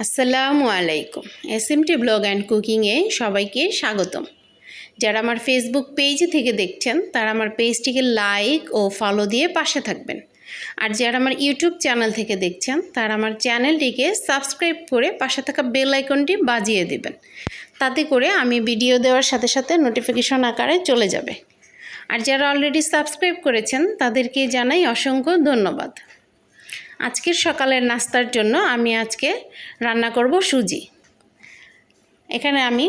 আসসালামু আলাইকুম। SMT blog and কুকিংয়ে সবাইকে স্বাগতম। যারা আমার ফেসবুক পেজ থেকে দেখছেন তারা আমার পেজটিকে লাইক ও ফলো দিয়ে পাশে থাকবেন, আর যারা আমার ইউটিউব চ্যানেল থেকে দেখছেন তারা আমার চ্যানেলটিকে সাবস্ক্রাইব করে পাশে থাকা বেল আইকনটি বাজিয়ে দেবেন। তাতে করে আমি ভিডিও দেওয়ার সাথে সাথে নোটিফিকেশন আকারে চলে যাবে। আর যারা অলরেডি সাবস্ক্রাইব করেছেন তাদেরকে জানাই অসংখ্য ধন্যবাদ। আজকের সকালের নাস্তার জন্য আমি আজকে রান্না করব সুজি। এখানে আমি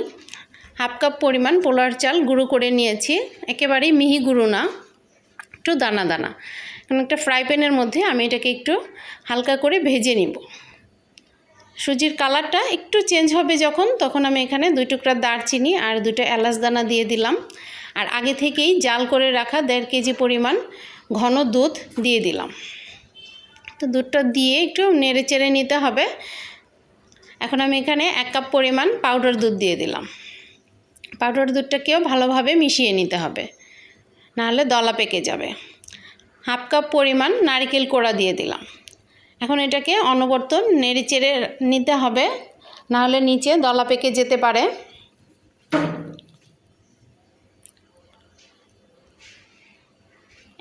হাফ কাপ পরিমাণ পোলার চাল গুঁড়ো করে নিয়েছি, একেবারেই মিহি গুঁড়ো না, একটু দানা দানা। এখন একটা ফ্রাই প্যানের মধ্যে আমি এটাকে একটু হালকা করে ভেজে নিব। সুজির কালারটা একটু চেঞ্জ হবে তখন আমি এখানে 2 টুকরা দারচিনি আর 2টা এলাচ দানা দিয়ে দিলাম। আর আগে থেকেই জাল করে রাখা 1.5 কেজি পরিমাণ ঘন দুধ দিয়ে দিলাম। তো দুধটা দিয়ে একটু নেড়ে চেড়ে নিতে হবে। এখন আমি এখানে 1 কাপ পরিমাণ পাউডার দুধ দিয়ে দিলাম। পাউডার দুধটাকেও ভালোভাবে মিশিয়ে নিতে হবে, নাহলে দলা পেকে যাবে। হাফ কাপ পরিমাণ নারকেল কোড়া দিয়ে দিলাম। এখন এটাকে অনবরত নেড়ে চেড়ে নিতে হবে, নাহলে নিচে দলা পেকে যেতে পারে।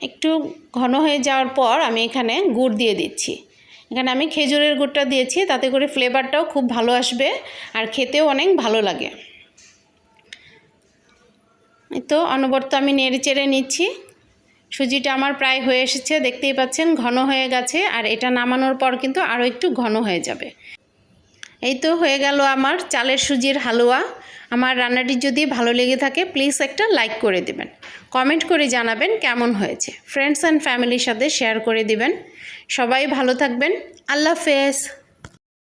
একটু ঘন হয়ে যাওয়ার পর আমি এখানে গুড় দিয়ে দিচ্ছি। এখানে আমি খেজুরের গুড়টা দিয়েছি, তাতে করে ফ্লেভারটাও খুব ভালো আসবে আর খেতেও অনেক ভালো লাগে। এই তো অনবরত আমি নেড়ে চেড়ে নিচ্ছি। সুজিটা আমার প্রায় হয়ে এসেছে, দেখতেই পাচ্ছেন ঘন হয়ে গেছে। আর এটা নামানোর পর কিন্তু আরও একটু ঘন হয়ে যাবে। এই তো হয়ে গেল আমার চালের সুজির হালুয়া। আমার রান্নাটি যদি ভালো লেগে থাকে প্লিজ একটা লাইক করে দিবেন, কমেন্ট করে জানাবেন কেমন হয়েছে। ফ্রেন্ডস অ্যান্ড ফ্যামিলির সাথে শেয়ার করে দিবেন। সবাই ভালো থাকবেন। আল্লাহ হাফেজ।